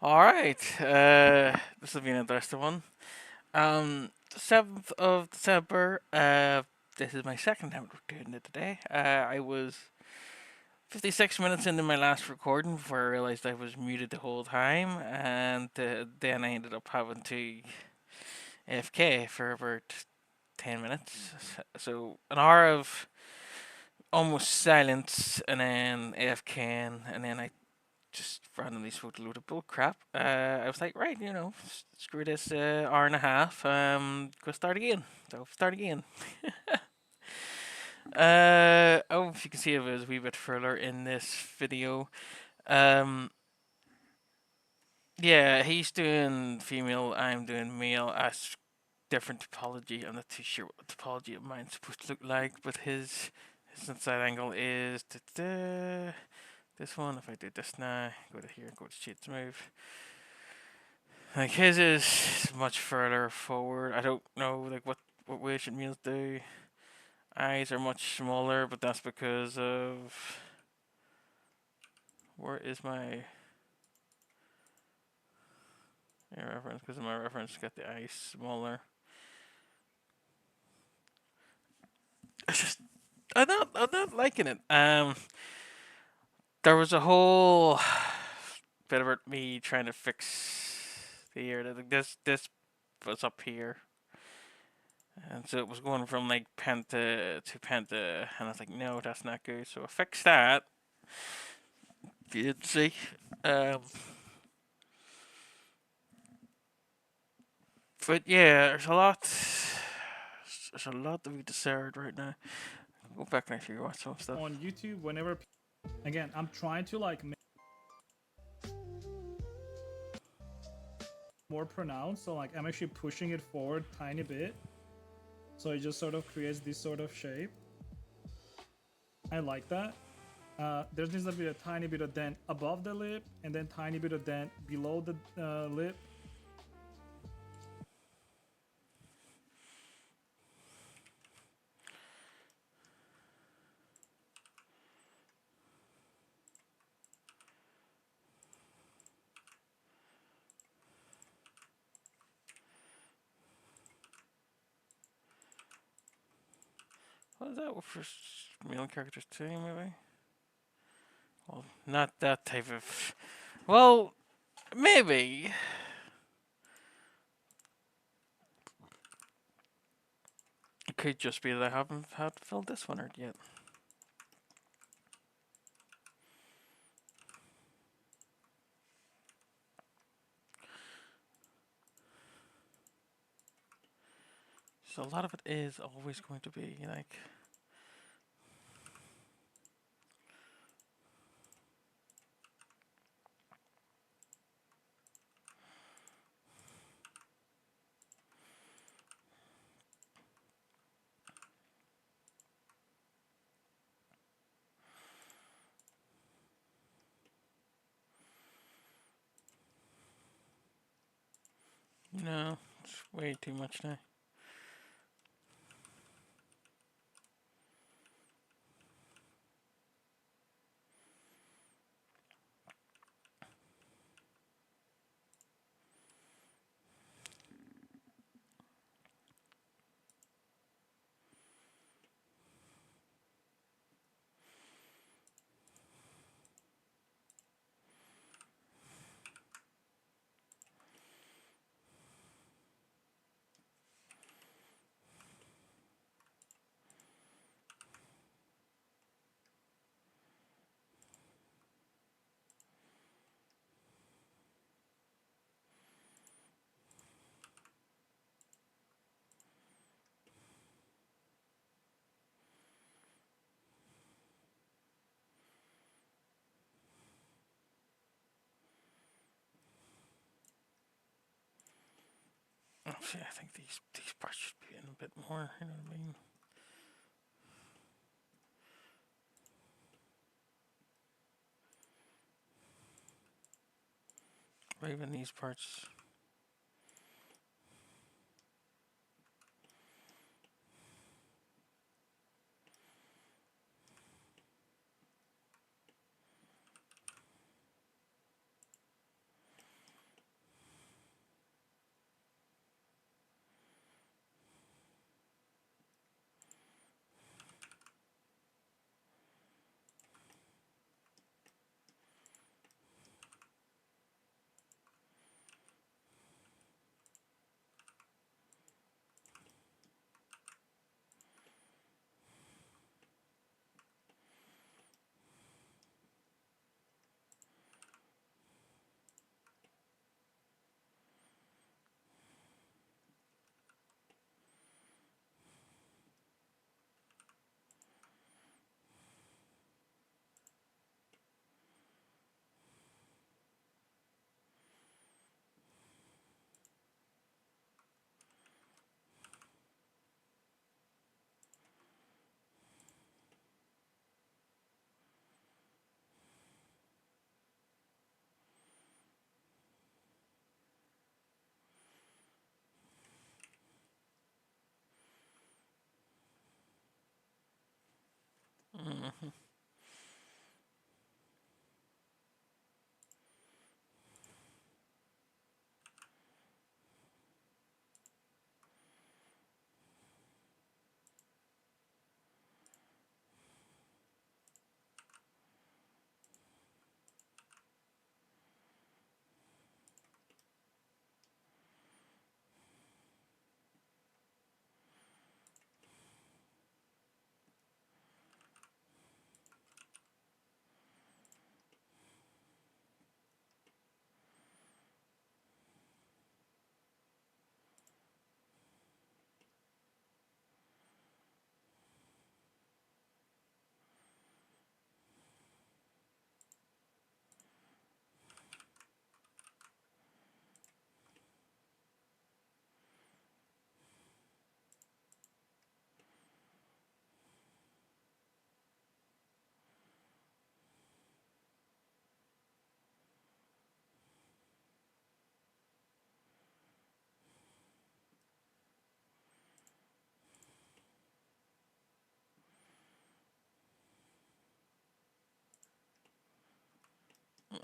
All right. This will be an interesting one. 7th of December. This is my second time doing it today. I was 56 minutes into my last recording before I realized I was muted the whole time, and then I ended up having to AFK for about 10 minutes. So an hour of almost silence, and then AFK, and then I just randomly spoke a load of bull crap. I was like, right, screw this hour and a half. Go start again. So start again. Oh, if you can see it was a wee bit further in this video. Um, yeah, he's doing female. I'm doing male. As different topology. I'm not too sure what the topology of mine's supposed to look like, but his inside angle is this one. If I do this now, go to here, go to shades move. Like his is much further forward. I don't know like what way should meals do. Eyes are much smaller, but that's because of where is my reference? Because my reference got the eyes smaller. It's just I'm not liking it. There was a whole bit about me trying to fix the ear. This was up here. And so it was going from like penta to penta, and I was like, no, that's not good. So I fixed that. If you didn't see, um, but yeah, There's a lot to be decided right now. Go back and actually watch some stuff. On YouTube whenever again I'm trying to like make more pronounced, so like I'm actually pushing it forward tiny bit, so it just sort of creates this sort of shape. I like that. There needs to be a tiny bit of dent above the lip and then tiny bit of dent below the lip. What is that for male characters too? Maybe. Well, not that type of. Well, maybe. It could just be that I haven't had filled this one out yet. So a lot of it is always going to be like. No, it's way too much now. See, I think these parts should be in a bit more. You know what I mean? Or even these parts. Mm-hmm.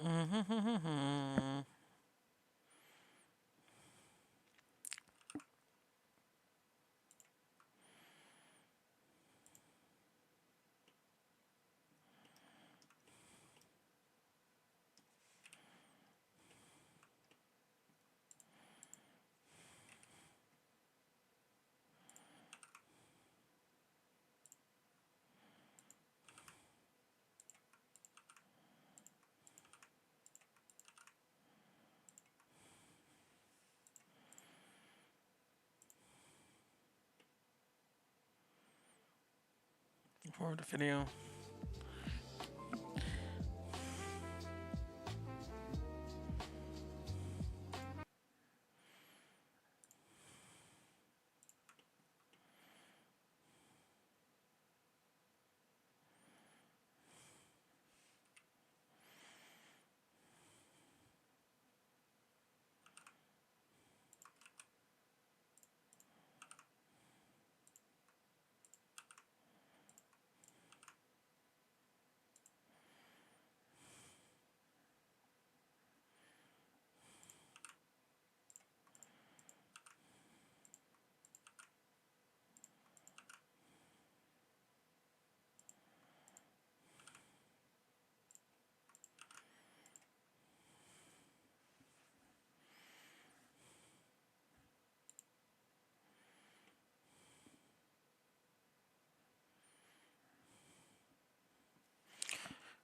Mm-hmm. For the video.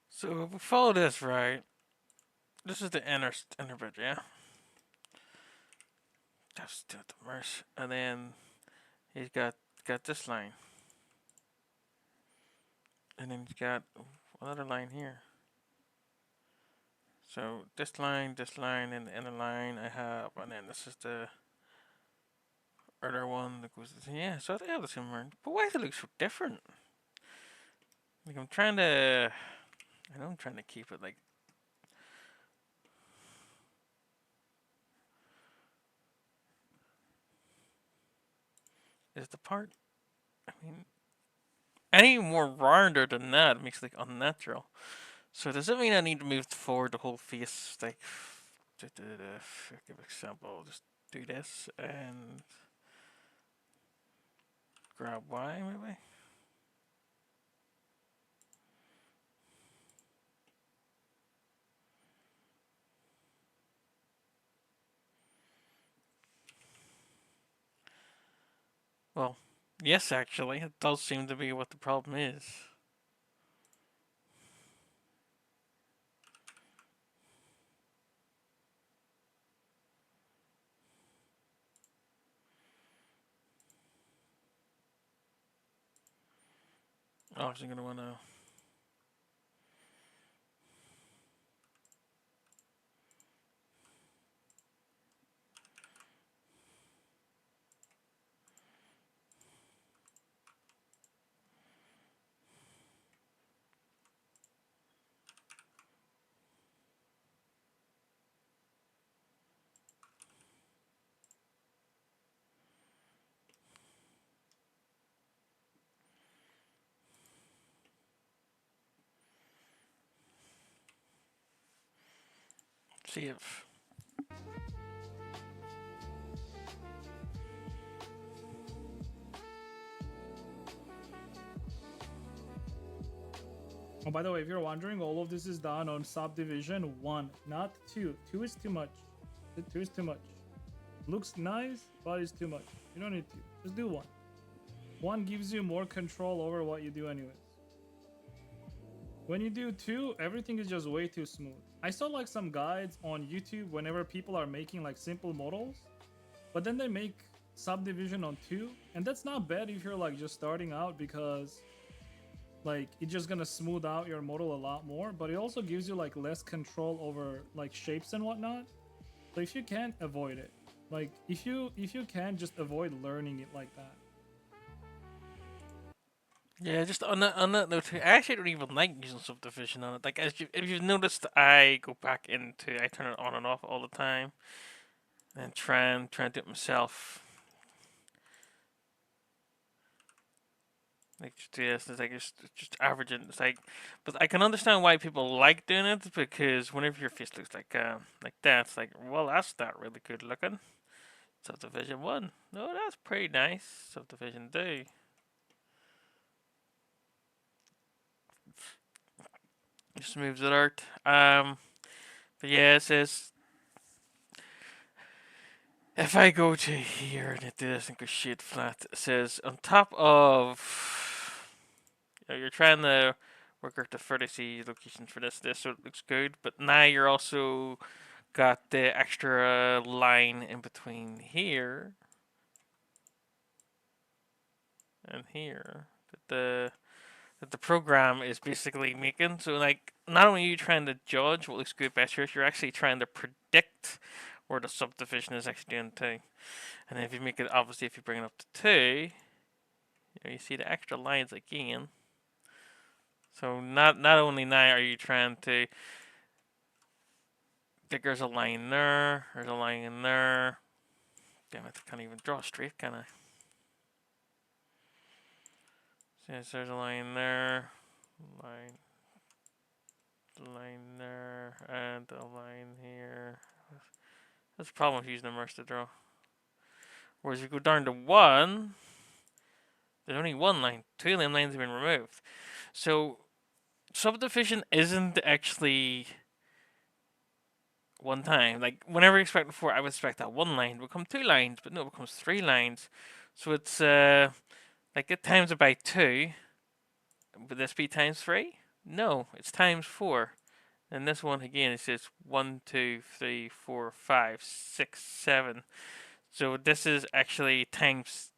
So if we follow this right, this is the inner bit, yeah. Just do the merge, and then he's got this line, and then he's got another line here. So this line, and the inner line I have, and then this is the other one that goes. Yeah, so they have the same merge. But why does it look so different? Like I'm trying to, I know I'm trying to keep it like. Is the part? I mean, any more rounder than that makes it like unnatural. So does it mean I need to move forward the whole face? Like, give an example, just do this and grab Y maybe. Well, yes, actually, it does seem to be what the problem is. Obviously, gonna wanna. Save. Oh, by the way, if you're wondering, all of this is done on subdivision 1, not 2. 2 is too much. 2 is too much. Looks nice, but it's too much. You don't need 2. Just do 1. 1 gives you more control over what you do anyways. When you do 2, everything is just way too smooth. I saw like some guides on YouTube whenever people are making like simple models, but then they make subdivision on 2, and that's not bad if you're like just starting out, because like it's just gonna smooth out your model a lot more, but it also gives you like less control over like shapes and whatnot. So if you can, avoid it. Like if you can, just avoid learning it like that. Yeah, just on that note, I actually don't even like using subdivision on it. Like, if you've noticed, I go back into, I turn it on and off all the time, and try and do it myself. Like, just do this, it's like just averaging. It's like, but I can understand why people like doing it, because whenever your face looks like that, it's like, well, that's not really good looking. Subdivision 1, no, that's pretty nice. Subdivision 2. Just moves it out. But yeah, it says if I go to here and do this and go shade flat, it says on top of, you're trying to work out the vertices locations for this, so it looks good. But now you're also got the extra line in between here and here that the program is basically making. So like, not only are you trying to judge what looks good best, you're actually trying to predict where the subdivision is actually doing too. And then if you make it, obviously, if you bring it up to 2, you see the extra lines again. So not only now are you trying to think there's a line there's a line in there. Damn it, I can't even draw straight, can I? Since there's a line there, line, line there, and a line here. That's the problem with using a mouse to draw. Whereas if you go down to 1, there's only one line. 2 of them lines have been removed. So subdivision isn't actually one time. Like, whenever I expect before, I would expect that one line to become 2 lines, but no, it becomes 3 lines. So it's like it times it by 2. Would this be times 3? No, it's times 4. And this one again, it says 1, 2, 3, 4, 5, 6, 7. So this is actually times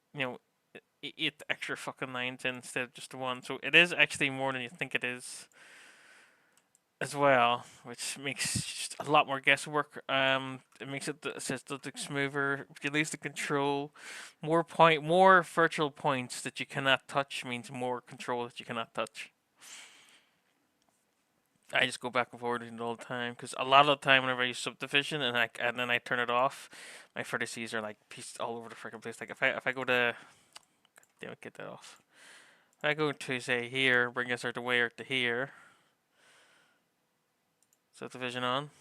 8 extra fucking lines instead of just 1. So it is actually more than you think it is as well, which makes just a lot more guesswork. It makes it says it looks smoother. You lose the control. More virtual points that you cannot touch means more control that you cannot touch. I just go back and forward all the time, because a lot of the time whenever I use subdivision and then I turn it off, my vertices are like pieced all over the freaking place. Like if I go to, damn it, get that off. If I go to say here, bring this out the way out to here, subdivision on.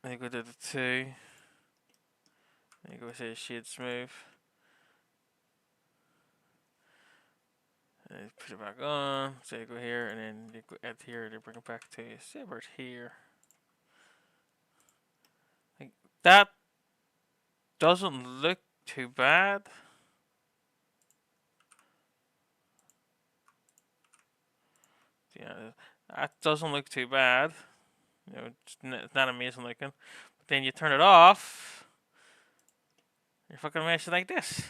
Then you go to the 2. Then you go to shade smooth. And you put it back on. So you go here, and then you go add here, and you bring it back to say about here. Like, that doesn't look too bad. Yeah, that doesn't look too bad. It's not amazing looking. But then you turn it off, you're fucking meshing like this.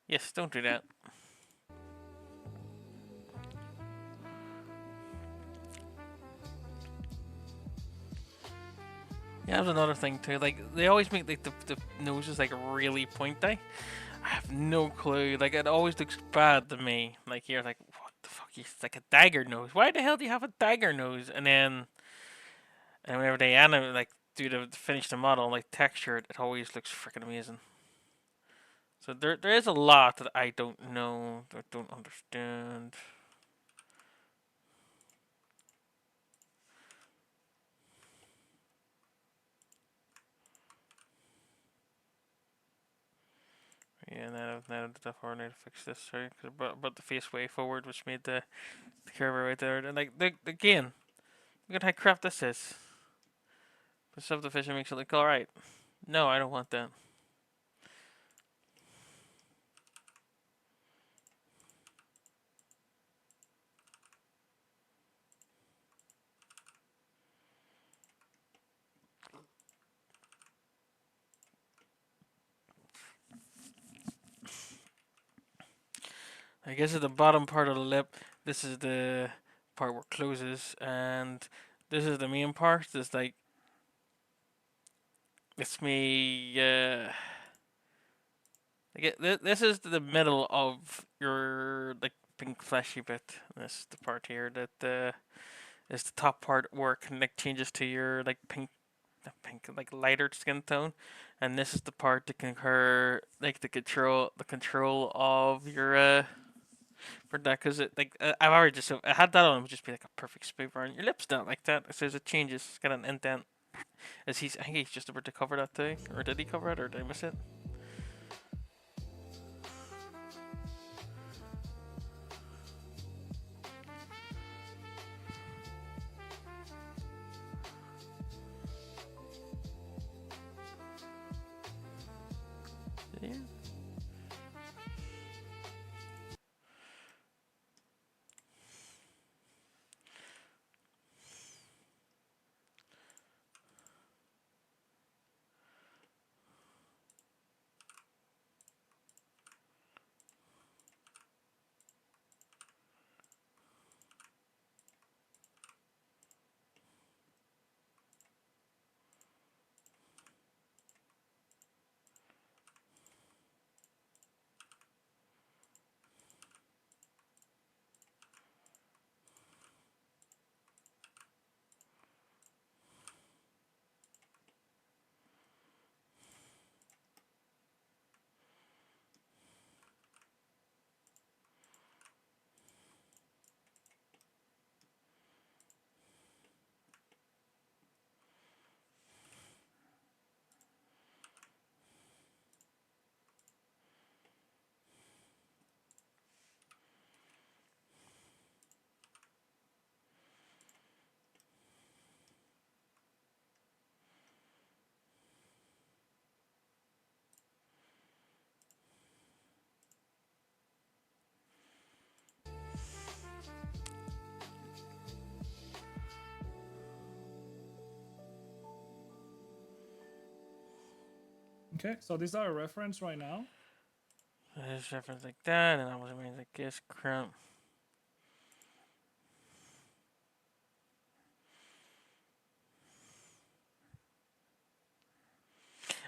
Yes, don't do that. Yeah, that's another thing too. Like, they always make like the noses like really pointy. I have no clue. Like, it always looks bad to me. Like, you're like, what the fuck? It's like a dagger nose. Why the hell do you have a dagger nose? And whenever they animate, like, do the finish the model, like texture, it always looks freaking amazing. So there is a lot that I don't know, that I don't understand. Yeah, now that I need to fix this, sorry, because I brought the face way forward, which made the curve right there. And like, again, look at how crap this is. The subdivision makes it look alright. No, I don't want that. I guess at the bottom part of the lip, this is the part where it closes, and this is the main part. It's like, it's me, this is the middle of your, like, pink fleshy bit. This is the part here that, is the top part where it can, like, changes to your, like, pink, not pink, like, lighter skin tone, and this is the part that can occur, like, the control of your, for that, because it, like, I've already just, I had that on, it would just be like a perfect smooth on your lips, not like that. It says it changes, it's got an indent. I think he's just about to cover that too, or did he cover it, or did I miss it? Yeah. Okay, so these are a reference right now. There's reference like that, and that was amazing. I guess crap.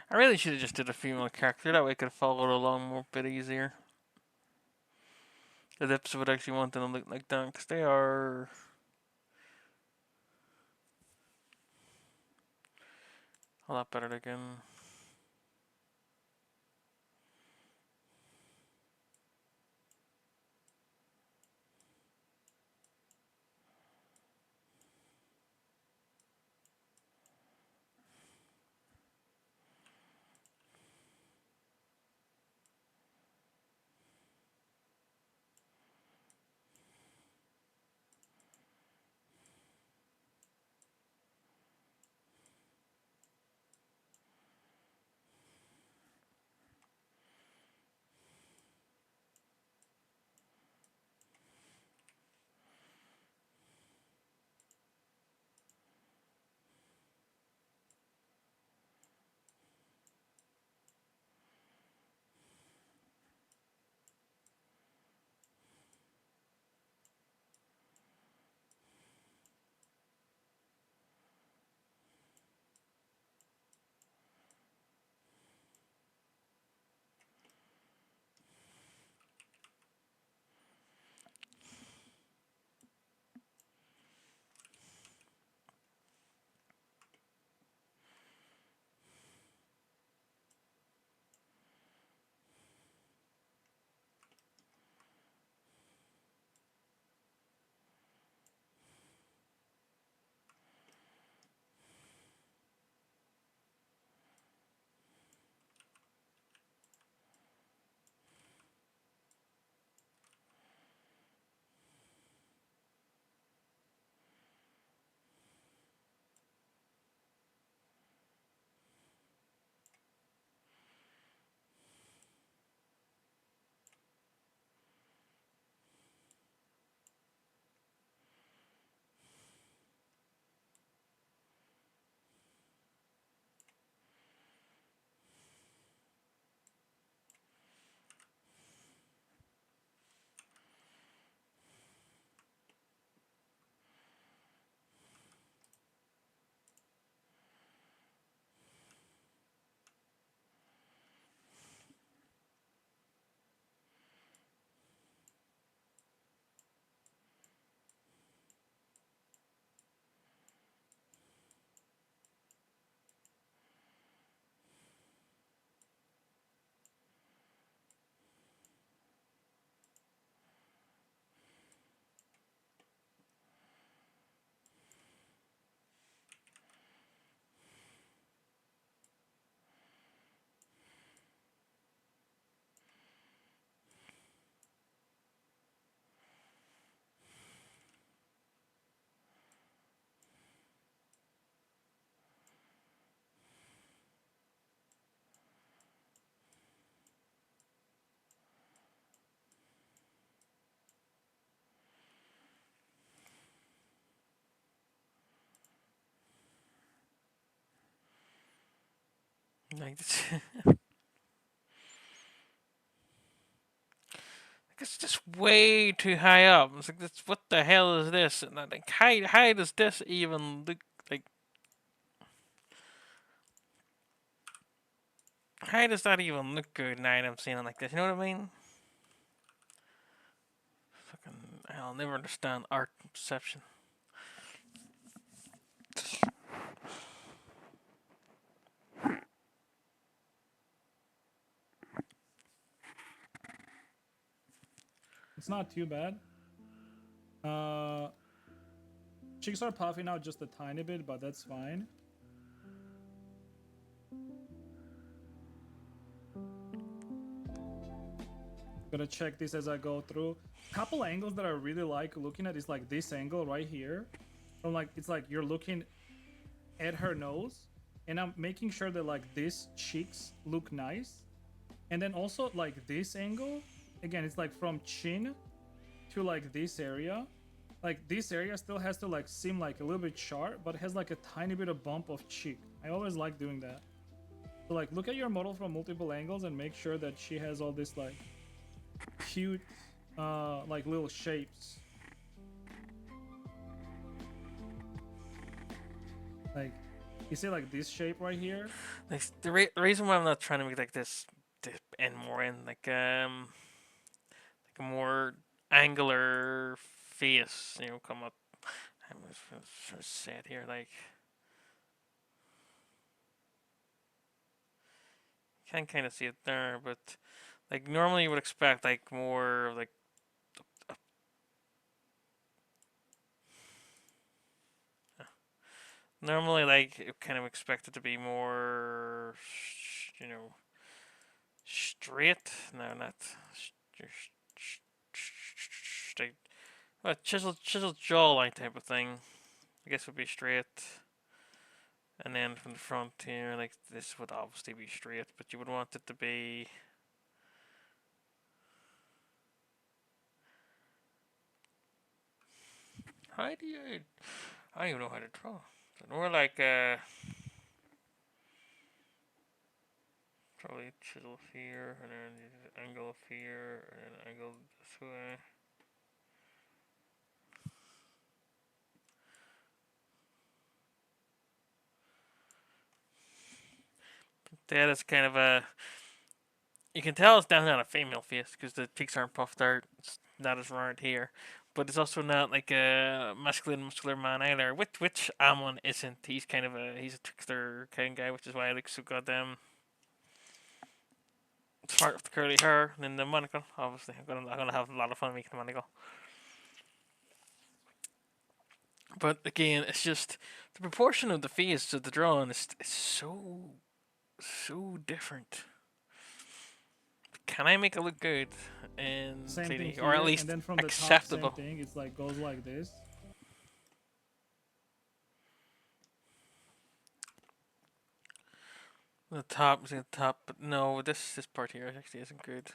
I really should have just did a female character. That way I could follow it along more bit easier. The lips would actually want them to look like that, because they are a lot better looking. Like it's just way too high up. It's like, this, what the hell is this? And I'm like, how does this even look like? How does that even look good now that I'm seeing it like this? You know what I mean? Fucking, I'll never understand art perception. It's not too bad. Uh, cheeks are puffing out just a tiny bit, but that's fine. Gonna check this as I go through. Couple angles that I really like looking at is like this angle right here. From like it's like you're looking at her nose, and I'm making sure that like these cheeks look nice. And then also like this angle, again, it's like from chin to like this area. Like this area still has to like seem like a little bit sharp, but it has like a tiny bit of bump of cheek. I always like doing that. So like look at your model from multiple angles and make sure that she has all this like cute like little shapes. Like you see like this shape right here? Like the reason why I'm not trying to make like this and more in like a more angular face, you know, come up. I'm just say it here, like you can kind of see it there, but like normally you would expect like more like normally like you kind of expect it to be more, you know, straight. No, not straight. Well, chiseled jawline type of thing. I guess would be straight. And then from the front here, like this would obviously be straight, but you would want it to be. How do you? I don't even know how to draw. So more like probably chisel here, and then angle here, and then angle this way. That is kind of a. You can tell it's definitely not a female face because the cheeks aren't puffed out. It's not as round here, but it's also not like a masculine, muscular man either. Which Amon isn't. He's a trickster kind of guy, which is why I like so goddamn smart with the curly hair and then the monocle. Obviously, I'm gonna have a lot of fun making the monocle. But again, it's just the proportion of the face to the drawing is so different. Can I make it look good in Same thing 3D, or at here, and least then from the top, same acceptable? thing. It's like goes like this. The top, but no, this part here actually isn't good.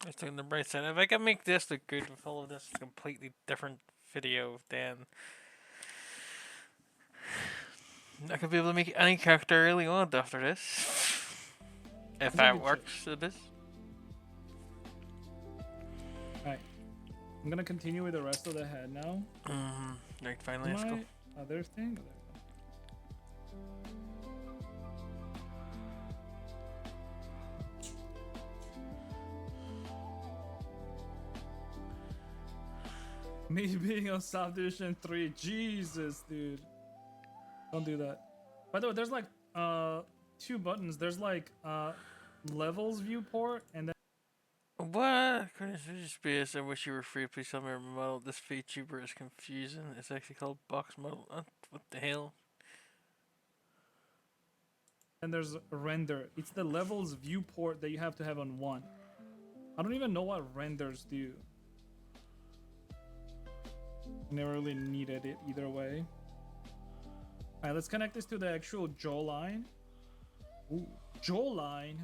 It's on the bright side. If I can make this look good with all of this completely different video, then I could be able to make any character I really want after this. If It's a that good shape. works, it is. Alright. I'm gonna continue with the rest of the head now. Right, finally, let's go. My other thing. Me being on Subdivision 3. Jesus, dude. Don't do that. By the way, there's like two buttons. There's like levels viewport and then What? Space. I wish you were free. Please tell me your model. This VTuber is confusing. It's actually called box model. What the hell? there's render. It's the levels viewport that you have to have on one. I don't even know what renders do. I never really needed it either way. Alright, let's connect this to the actual jaw line. Ooh, jaw line.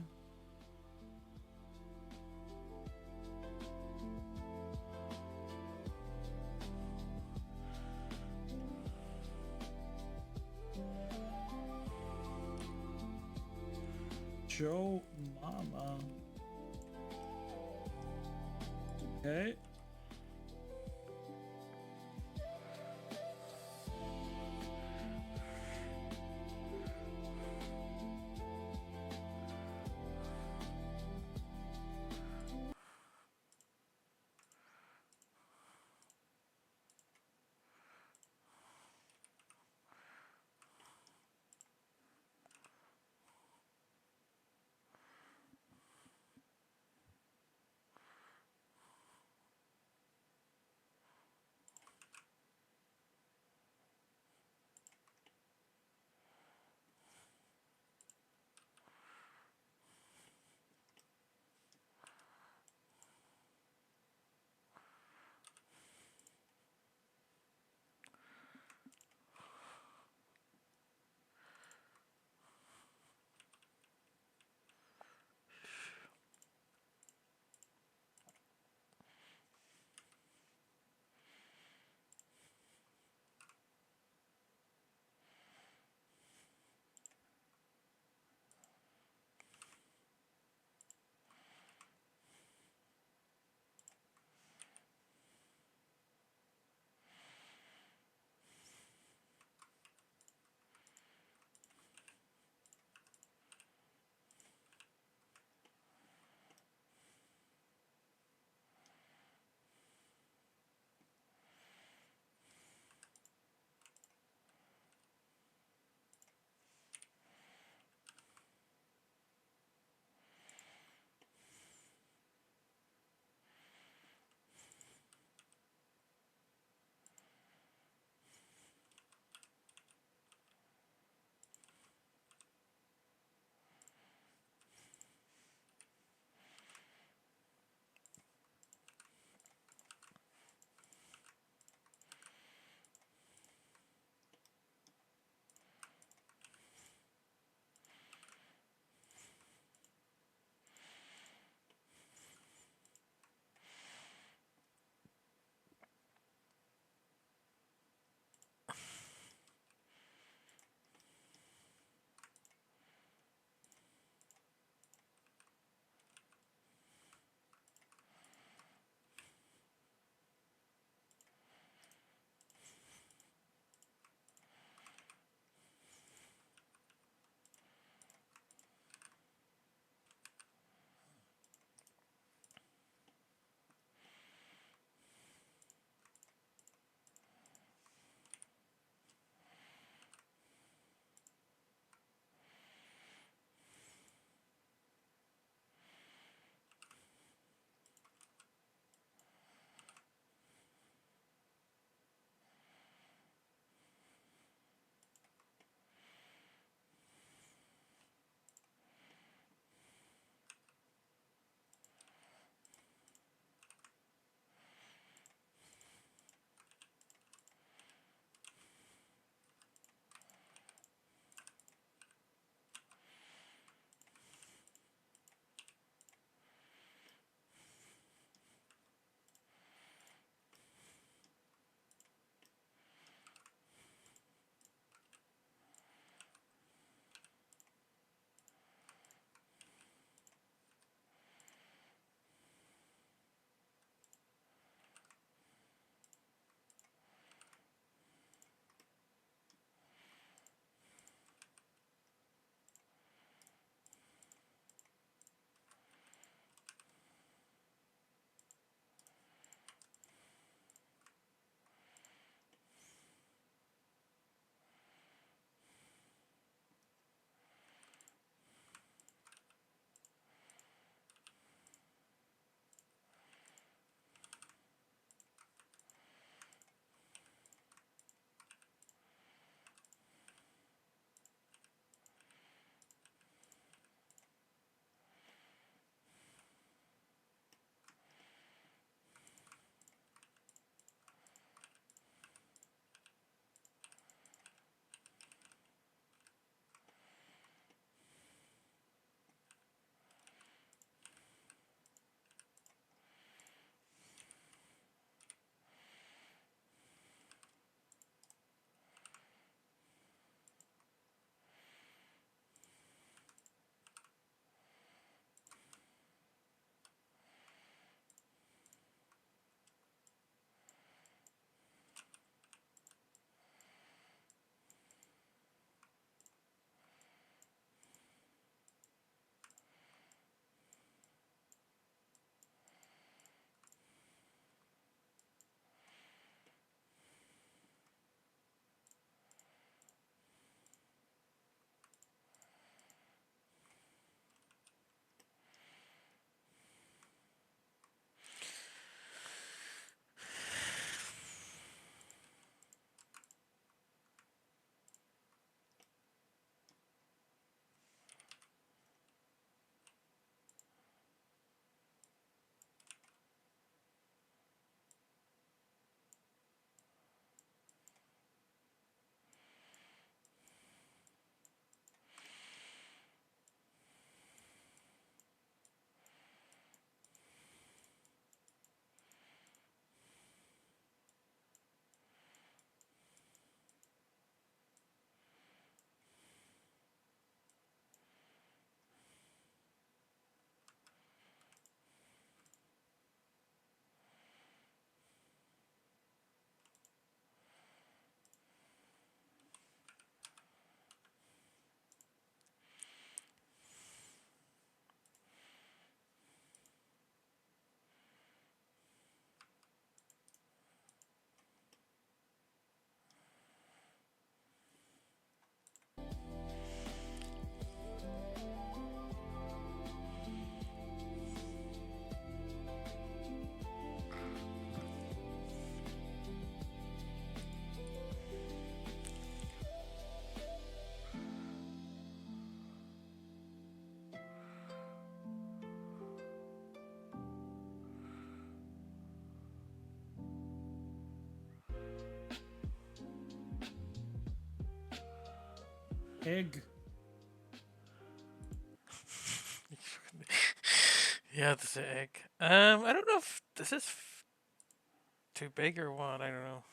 Joe Mama. Okay. Egg. Yeah, this is egg. I don't know if this is too big or what. I don't know.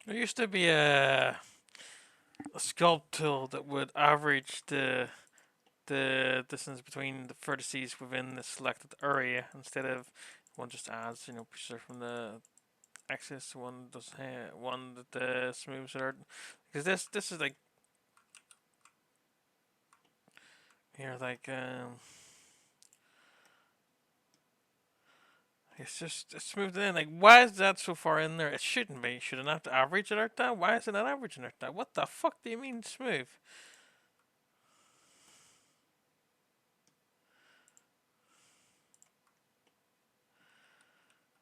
There used to be a sculpt tool that would average the distance between the vertices within the selected area instead of one just adds picture from the axis, one does one that smooths it out. Because this is like here like it's smoothed in. Like, why is that so far in there? It shouldn't be. Should it not average it out that? Why is it not averaging it out that? What the fuck do you mean smooth?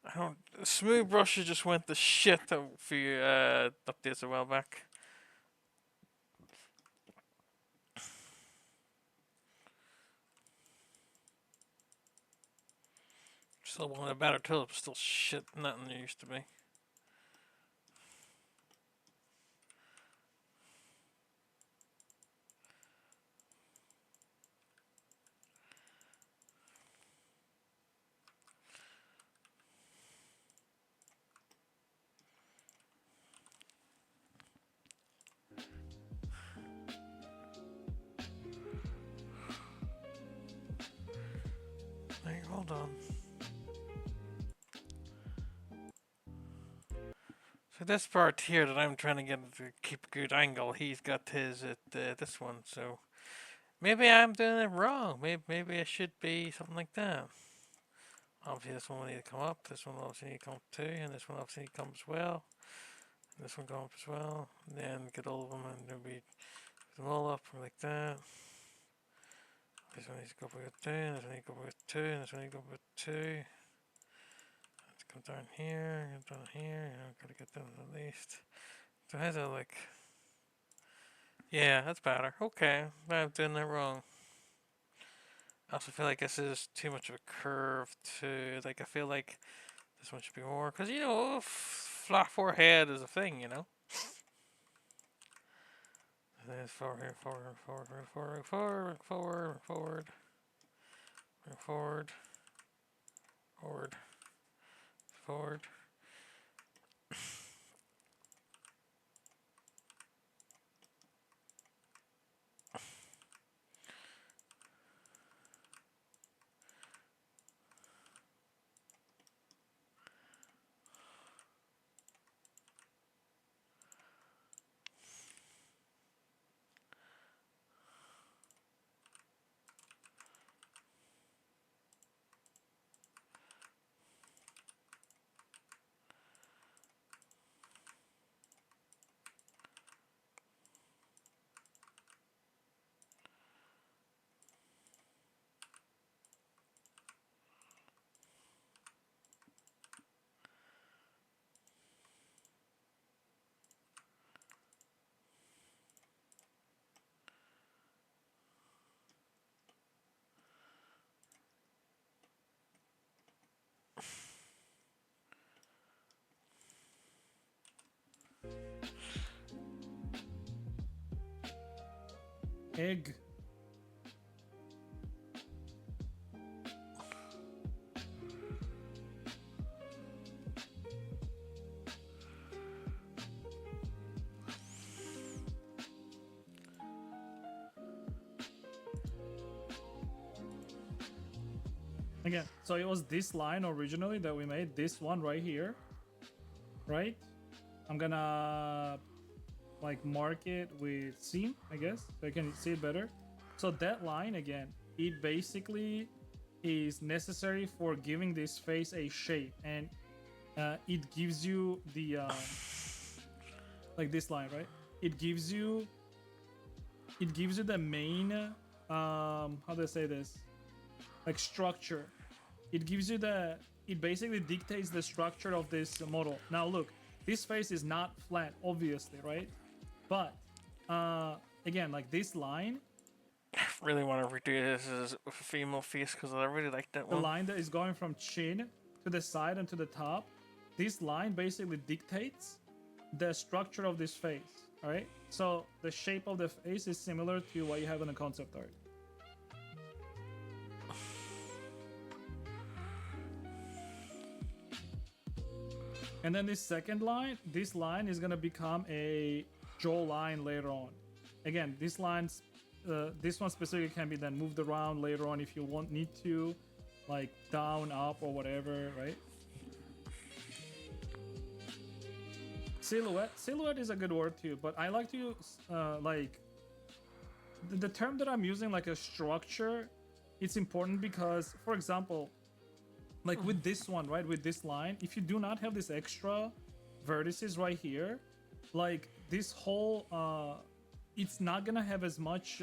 I don't. Smooth brushes just went to shit a few updates a while back. Still one of the better tools, but still shit. Nothing there used to be. Hey, hold on. So this part here that I'm trying to get to keep a good angle, he's got his at this one. So maybe I'm doing it wrong. Maybe it should be something like that. Obviously, this one will need to come up. This one obviously need to come up too, and this one obviously need to come as well. And this one come up as well. And then get all of them and maybe put them all up like that. This one needs to go up with 2, and this one needs to go up with 2, and this one needs to go up with 2. Let's come down here, come down here. Gotta get them at least. So how's that like? Yeah, that's better. Okay, I'm doing that wrong. I also feel like this is too much of a curve too. Like I feel like this one should be more, because flat forehead is a thing, There's forward, forward, forward, forward, forward, forward, forward, forward, forward, forward. egg. Again, so it was this line originally that we made, this one right here, right? I'm gonna like mark it with seam, I guess, so I can see it better. So that line again, it basically is necessary for giving this face a shape, and it gives you the like this line, right? It gives you the main how do I say this? Like structure. It gives you the, it basically dictates the structure of this model. Now look, this face is not flat, obviously, right? But again, like this line, Really want to redo this as a female face because I really like that the one. line that is going from chin to the side and to the top, this line basically dictates the structure of this face. All right, so the shape of the face is similar to what you have in the concept art. And then this second line, this line is gonna become a jaw line later on. Again, this lines, this one specifically can be then moved around later on if you need to, like down, up, or whatever, right? Silhouette is a good word too, but I like to use like the term that I'm using, like a structure. It's important because, for example, like with this one, right, with this line, if you do not have this extra vertices right here, like this whole it's not gonna have as much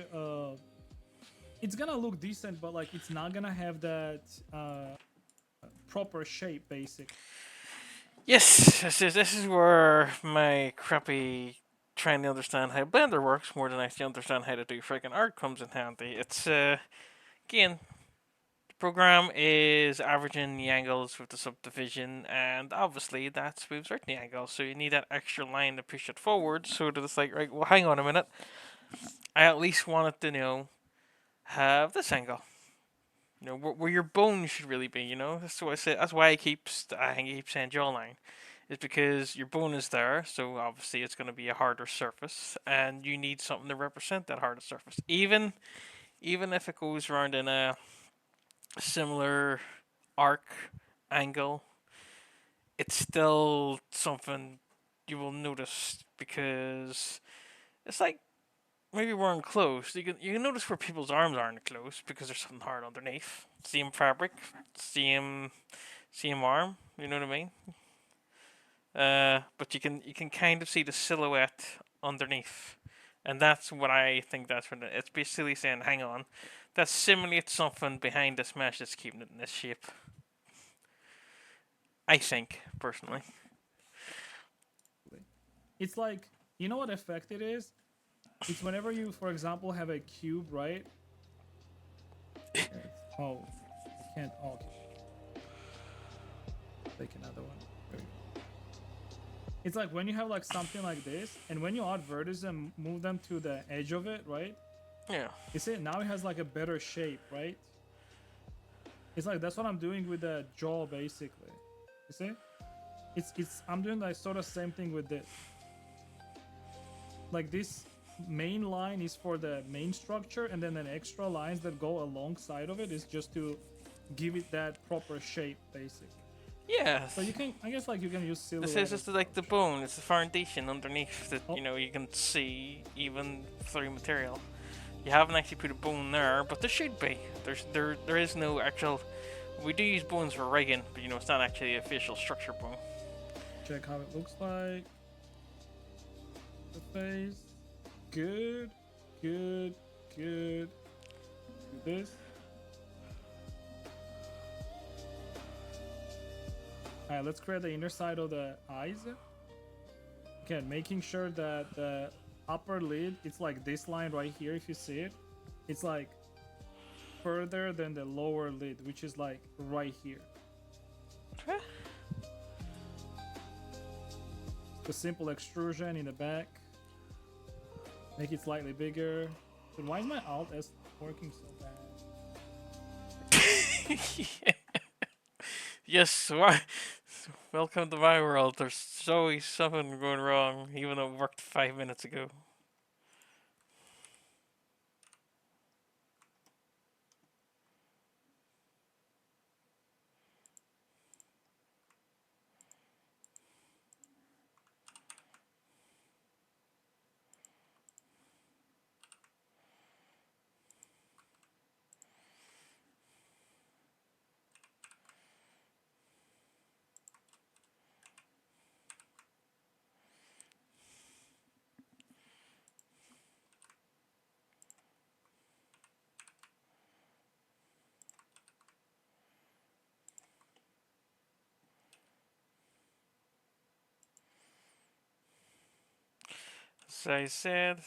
it's gonna look decent, but like it's not gonna have that proper shape basic. Yes, this is where my crappy trying to understand how Blender works more than actually understand how to do freaking art comes in handy. It's again, the program is averaging the angles with the subdivision, and obviously that smooths out the angle. So you need that extra line to push it forward, so that it's like, right, well, hang on a minute, I at least want it to have this angle. Where your bone should really be. That's what I say. That's why I keep saying jawline. Is because your bone is there, so obviously it's going to be a harder surface, and you need something to represent that harder surface. Even if it goes around in a similar arc angle, it's still something you will notice because it's like maybe wearing clothes. You can notice where people's arms aren't close because there's something hard underneath. Same fabric, same arm. You know what I mean? But you can kind of see the silhouette underneath, and that's what I think. That's what it's basically saying. Hang on, that simulates something behind this mesh that's keeping it in this shape. I think personally. It's like, you know what effect it is? It's whenever you, for example, have a cube, right? Oh, I can't. Oh, okay. Take another one. It's like when you have like something like this, and when you add vertices and move them to the edge of it, right? Yeah. You see, now it has like a better shape, right? It's like that's what I'm doing with the jaw, basically. You see? It's I'm doing like sort of same thing with this. Like this main line is for the main structure, and then the extra lines that go alongside of it is just to give it that proper shape, basically. Yeah. So you can, I guess, like you can use silhouette. This is just like the bone. It's the foundation underneath that Oh. you can see even through material. You haven't actually put a bone there, but there should be. There is no actual. We do use bones for rigging, but it's not actually a facial structure bone. Check how it looks like. The face. Good. Good. Good. Do this. Alright, let's create the inner side of the eyes. Again, making sure that the upper lid, it's like this line right here, if you see it. It's like further than the lower lid, which is like right here. The simple extrusion in the back. Make it slightly bigger. But why is my Alt S working so bad? Yes, why? Welcome to my world. There's always something going wrong, even though it worked 5 minutes ago. As I said,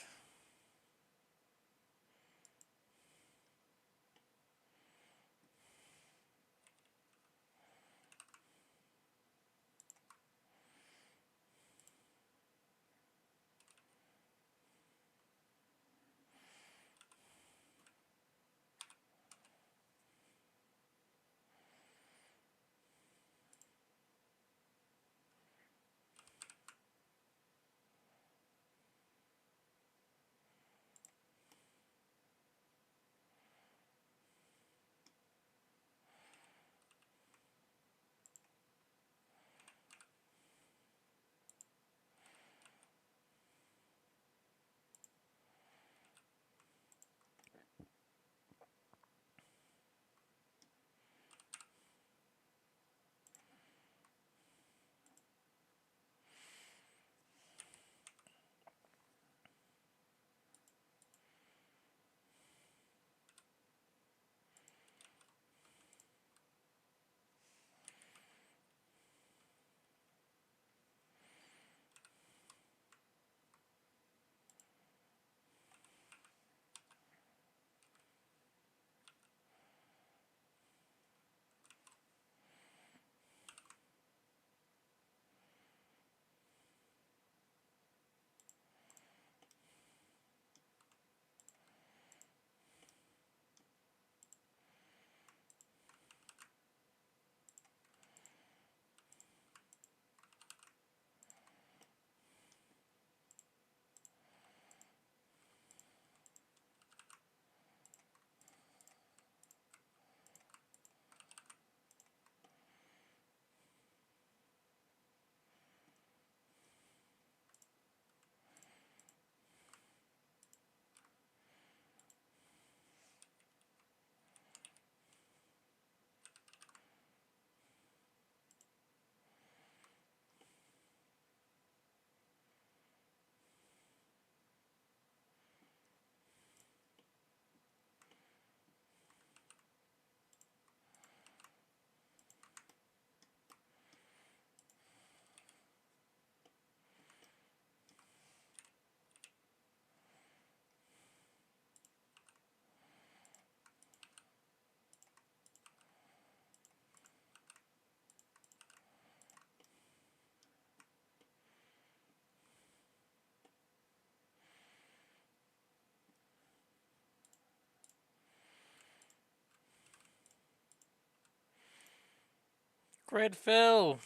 Gridfill!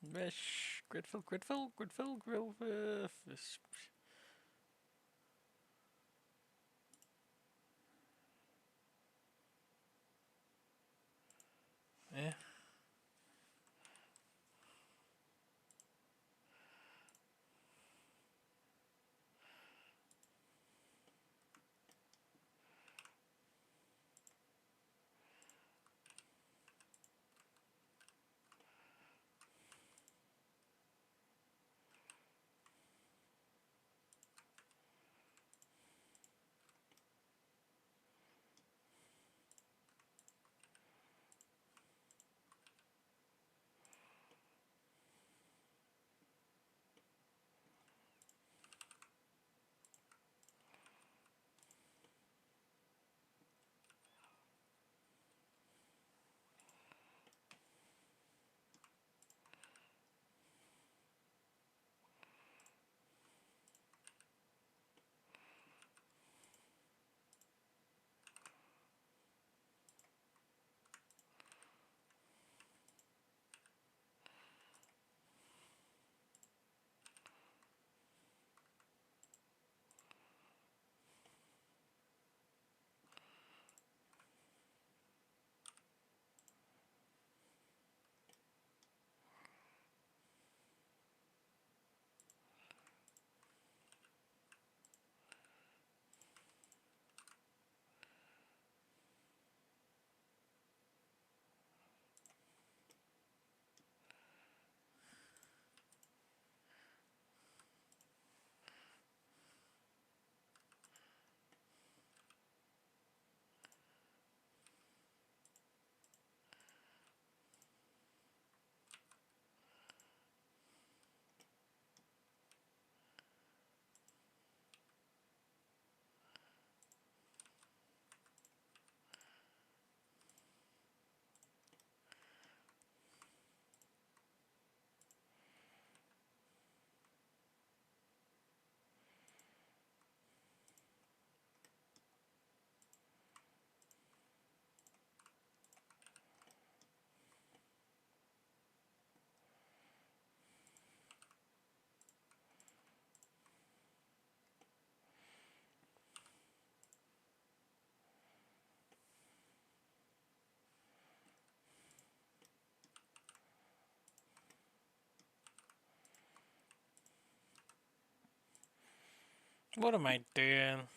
Vish. Gridfill, Gridfill, Gridfill, Gridfill. Yeah. What am I doing?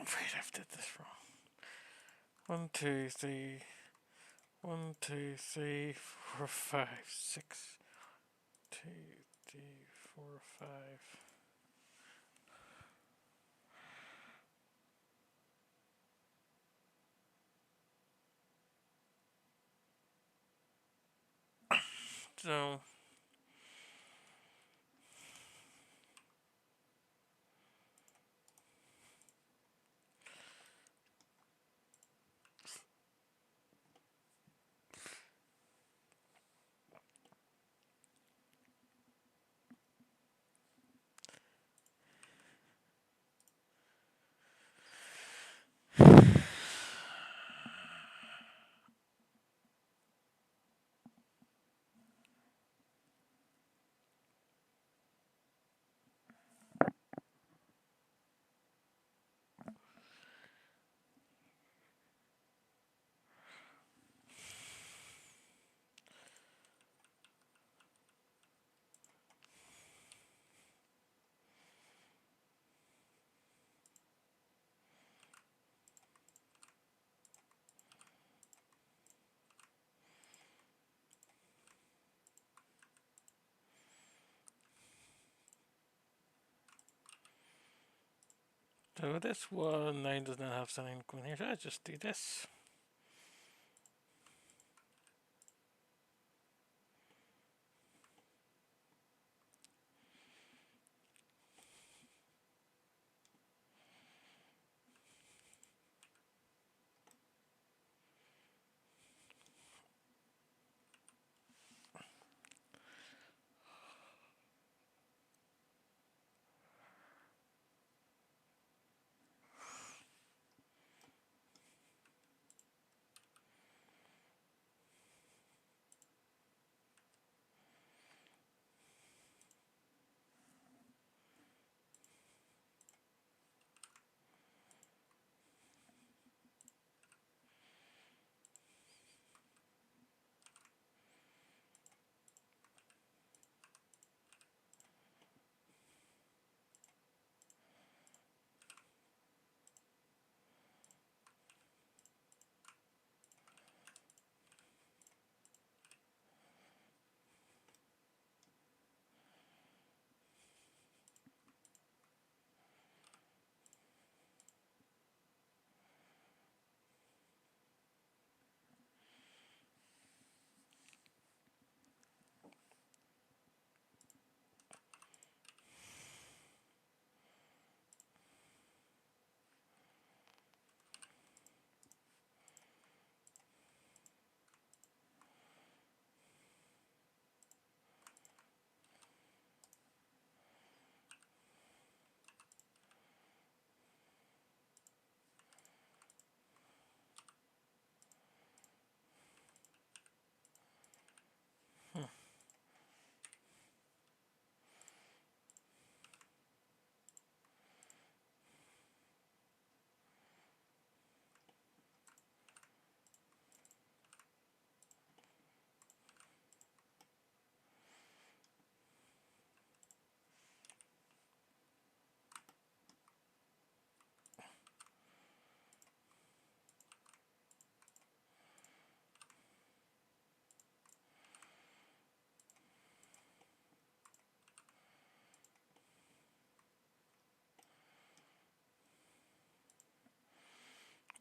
Wait, I've did this wrong. 1, 2, 3. 1, 2, 3, 4, 5, 6. 2, 3, 4, 5. So this one line does not have something going here. So I just do this.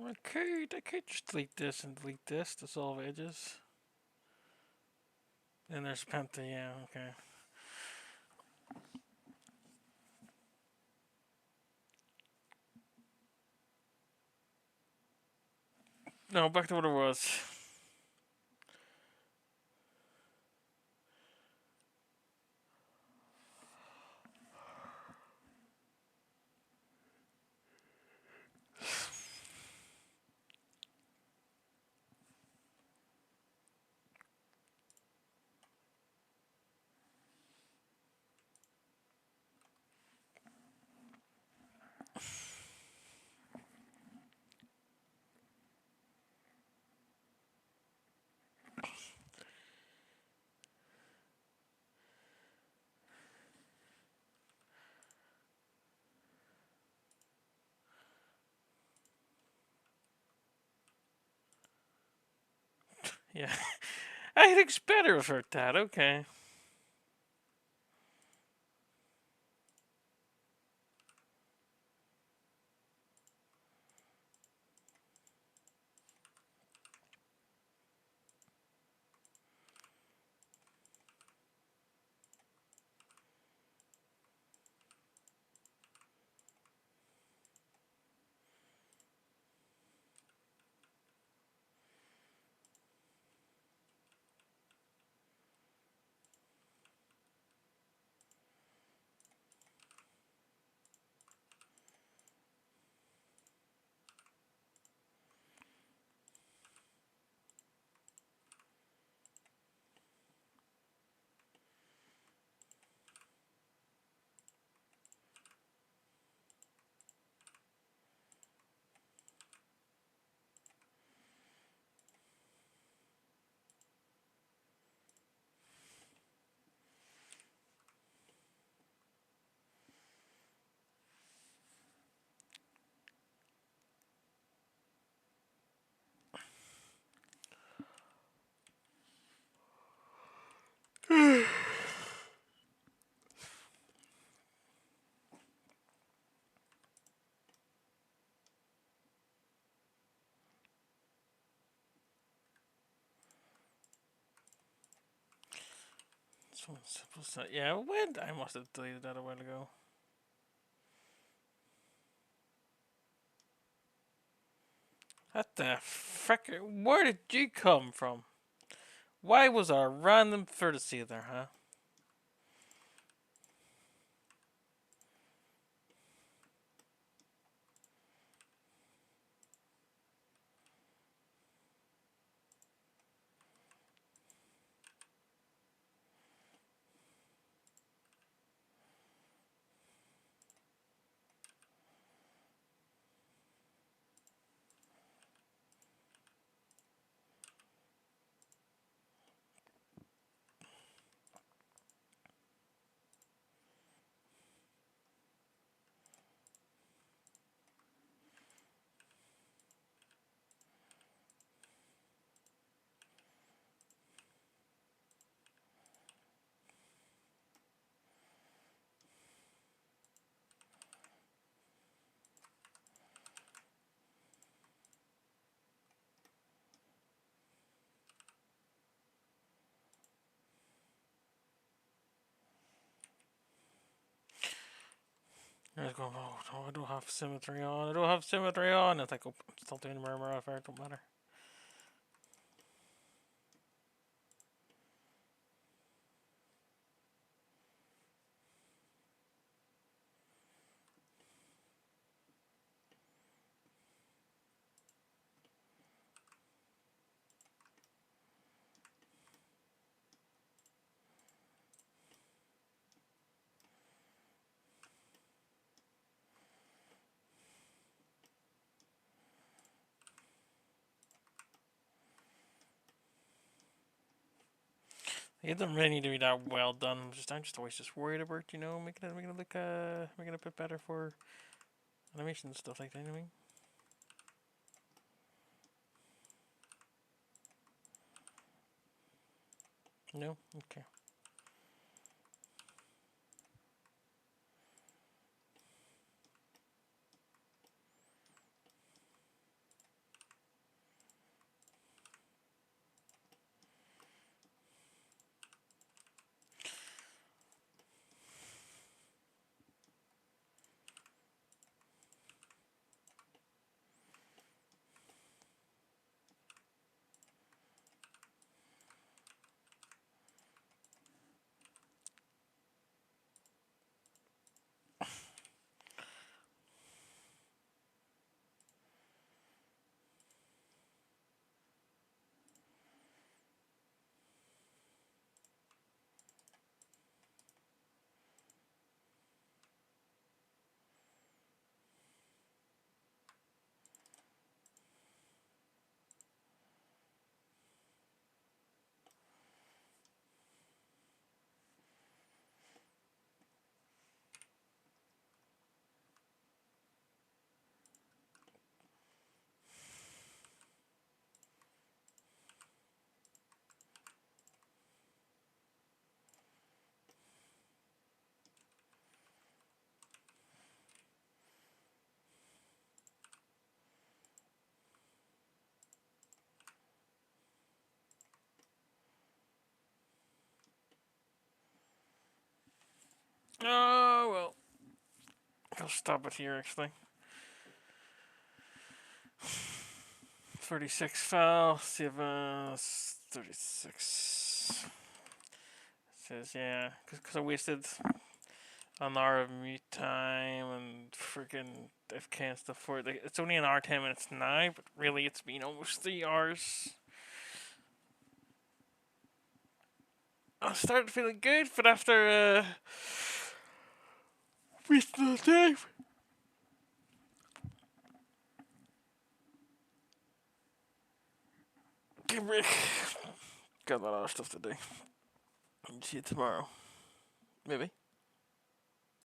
I could just delete this and delete this to solve edges. Then there's Penta, yeah, okay. No, back to what it was. Yeah. I think it's better without that, okay. So simple set. Yeah, when? I must have deleted that a while ago. What the frick? Where did you come from? Why was our random courtesy there, huh? I was going, oh, no, I don't have symmetry on. I don't have symmetry on. It's like, oh, I'm still doing murmur affair. It don't matter. It doesn't really need to be that well done. I'm just always just worried about, making it a bit better for animation and stuff like that. You know what I mean? No, okay. think I'll stop it here actually. 36 fell, save us 36. Says, yeah, because I wasted an hour of mute time and freaking FK and stuff for it. Like, it's only an hour 10 minutes now, but really it's been almost 3 hours. I started feeling good, but after wasting the time. Give me. Got a lot of stuff to do. See you tomorrow. Maybe.